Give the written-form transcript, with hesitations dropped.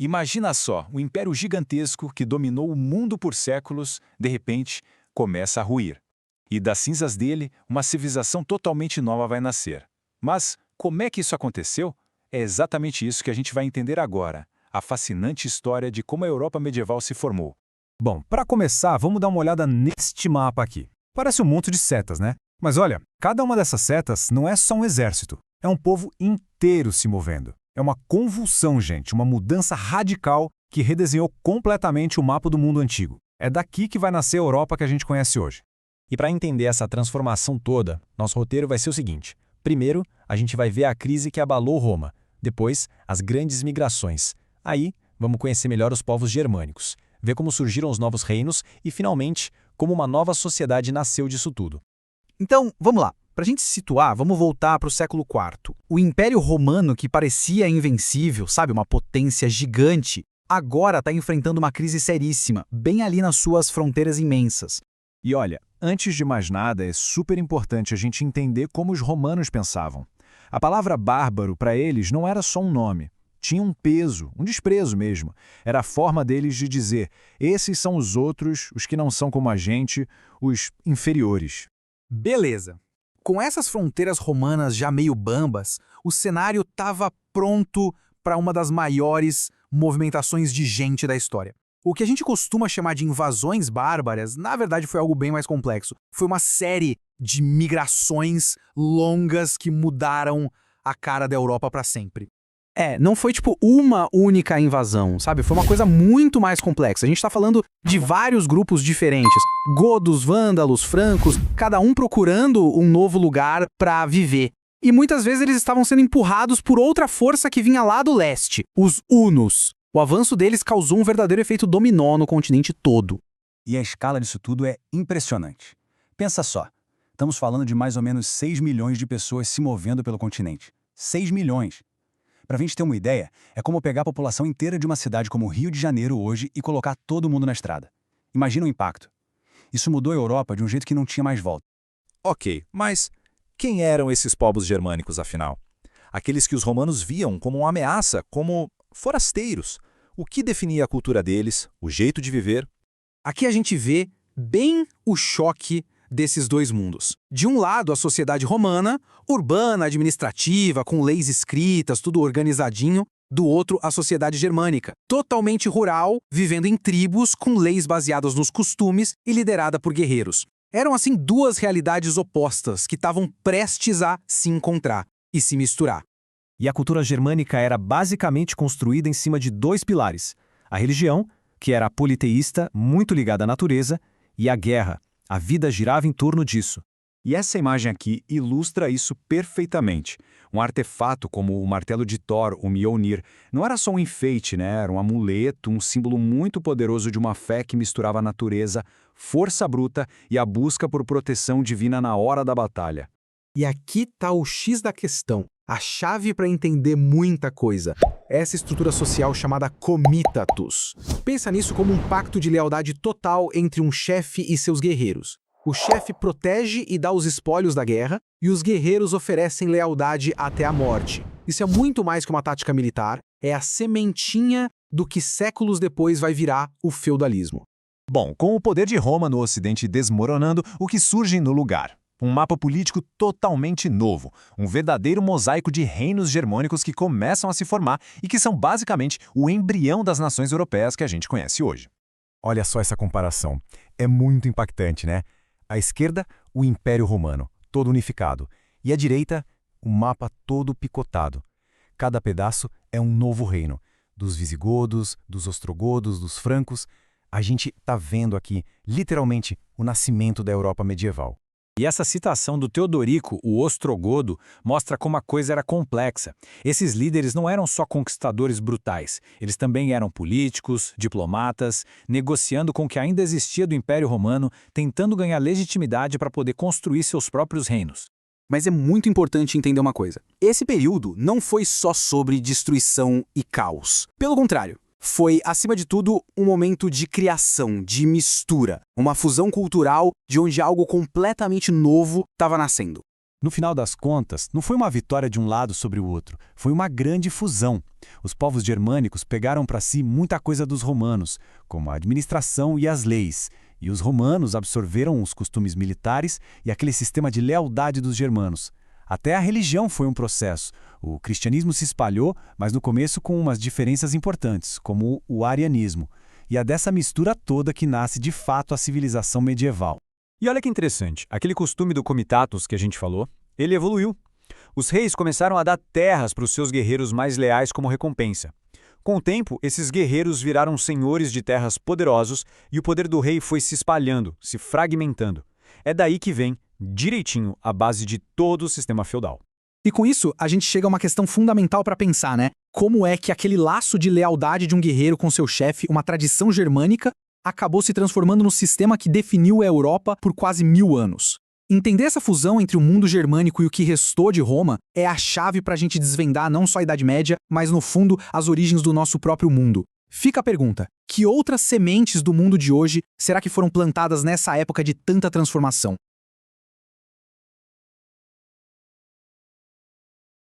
Imagina só, um império gigantesco que dominou o mundo por séculos, de repente, começa a ruir. E das cinzas dele, uma civilização totalmente nova vai nascer. Mas como é que isso aconteceu? É exatamente isso que a gente vai entender agora, a fascinante história de como a Europa medieval se formou. Bom, para começar, vamos dar uma olhada neste mapa aqui. Parece um monte de setas, né? Mas olha, cada uma dessas setas não é só um exército, é um povo inteiro se movendo. É uma convulsão, gente, uma mudança radical que redesenhou completamente o mapa do mundo antigo. É daqui que vai nascer a Europa que a gente conhece hoje. E para entender essa transformação toda, nosso roteiro vai ser o seguinte. Primeiro, a gente vai ver a crise que abalou Roma. Depois, as grandes migrações. Aí, vamos conhecer melhor os povos germânicos, ver como surgiram os novos reinos e, finalmente, como uma nova sociedade nasceu disso tudo. Então, vamos lá. Para a gente se situar, vamos voltar para o século IV. O Império Romano, que parecia invencível, sabe, uma potência gigante, agora está enfrentando uma crise seríssima, bem ali nas suas fronteiras imensas. E olha, antes de mais nada, é super importante a gente entender como os romanos pensavam. A palavra bárbaro para eles não era só um nome. Tinha um peso, um desprezo mesmo. Era a forma deles de dizer, esses são os outros, os que não são como a gente, os inferiores. Beleza. Com essas fronteiras romanas já meio bambas, o cenário estava pronto para uma das maiores movimentações de gente da história. O que a gente costuma chamar de invasões bárbaras, na verdade foi algo bem mais complexo. Foi uma série de migrações longas que mudaram a cara da Europa para sempre. Não foi tipo uma única invasão, sabe? Foi uma coisa muito mais complexa. A gente tá falando de vários grupos diferentes. Godos, vândalos, francos, cada um procurando um novo lugar pra viver. E muitas vezes eles estavam sendo empurrados por outra força que vinha lá do leste, os hunos. O avanço deles causou um verdadeiro efeito dominó no continente todo. E a escala disso tudo é impressionante. Pensa só, estamos falando de mais ou menos 6 milhões de pessoas se movendo pelo continente. 6 milhões! Para a gente ter uma ideia, é como pegar a população inteira de uma cidade como o Rio de Janeiro hoje e colocar todo mundo na estrada. Imagina o impacto. Isso mudou a Europa de um jeito que não tinha mais volta. Ok, mas quem eram esses povos germânicos, afinal? Aqueles que os romanos viam como uma ameaça, como forasteiros. O que definia a cultura deles, o jeito de viver? Aqui a gente vê bem o choque desses dois mundos. De um lado, a sociedade romana, urbana, administrativa, com leis escritas, tudo organizadinho. Do outro, a sociedade germânica, totalmente rural, vivendo em tribos, com leis baseadas nos costumes e liderada por guerreiros. Eram, assim, duas realidades opostas que estavam prestes a se encontrar e se misturar. E a cultura germânica era basicamente construída em cima de dois pilares. A religião, que era politeísta, muito ligada à natureza, e a guerra. A vida girava em torno disso. E essa imagem aqui ilustra isso perfeitamente. Um artefato como o martelo de Thor, o Mjolnir, não era só um enfeite, né? Era um amuleto, um símbolo muito poderoso de uma fé que misturava a natureza, força bruta e a busca por proteção divina na hora da batalha. E aqui tá o X da questão, a chave para entender muita coisa. Essa estrutura social chamada comitatus. Pensa nisso como um pacto de lealdade total entre um chefe e seus guerreiros. O chefe protege e dá os espólios da guerra, e os guerreiros oferecem lealdade até a morte. Isso é muito mais que uma tática militar, é a sementinha do que séculos depois vai virar o feudalismo. Bom, com o poder de Roma no Ocidente desmoronando, o que surge no lugar? Um mapa político totalmente novo, um verdadeiro mosaico de reinos germânicos que começam a se formar e que são basicamente o embrião das nações europeias que a gente conhece hoje. Olha só essa comparação. É muito impactante, né? À esquerda, o Império Romano, todo unificado. E à direita, o mapa todo picotado. Cada pedaço é um novo reino. Dos visigodos, dos ostrogodos, dos francos. A gente está vendo aqui, literalmente, o nascimento da Europa medieval. E essa citação do Teodorico, o ostrogodo, mostra como a coisa era complexa. Esses líderes não eram só conquistadores brutais, eles também eram políticos, diplomatas, negociando com o que ainda existia do Império Romano, tentando ganhar legitimidade para poder construir seus próprios reinos. Mas é muito importante entender uma coisa. Esse período não foi só sobre destruição e caos. Pelo contrário, foi, acima de tudo, um momento de criação, de mistura, uma fusão cultural de onde algo completamente novo estava nascendo. No final das contas, não foi uma vitória de um lado sobre o outro, foi uma grande fusão. Os povos germânicos pegaram para si muita coisa dos romanos, como a administração e as leis, e os romanos absorveram os costumes militares e aquele sistema de lealdade dos germanos. Até a religião foi um processo. O cristianismo se espalhou, mas no começo com umas diferenças importantes, como o arianismo. E é dessa mistura toda que nasce de fato a civilização medieval. E olha que interessante, aquele costume do comitatus que a gente falou, ele evoluiu. Os reis começaram a dar terras para os seus guerreiros mais leais como recompensa. Com o tempo, esses guerreiros viraram senhores de terras poderosos e o poder do rei foi se espalhando, se fragmentando. É daí que vem, direitinho, a base de todo o sistema feudal. E com isso, a gente chega a uma questão fundamental para pensar, né? Como é que aquele laço de lealdade de um guerreiro com seu chefe, uma tradição germânica, acabou se transformando no sistema que definiu a Europa por quase 1000 anos. Entender essa fusão entre o mundo germânico e o que restou de Roma é a chave para a gente desvendar não só a Idade Média, mas no fundo as origens do nosso próprio mundo. Fica a pergunta, que outras sementes do mundo de hoje será que foram plantadas nessa época de tanta transformação?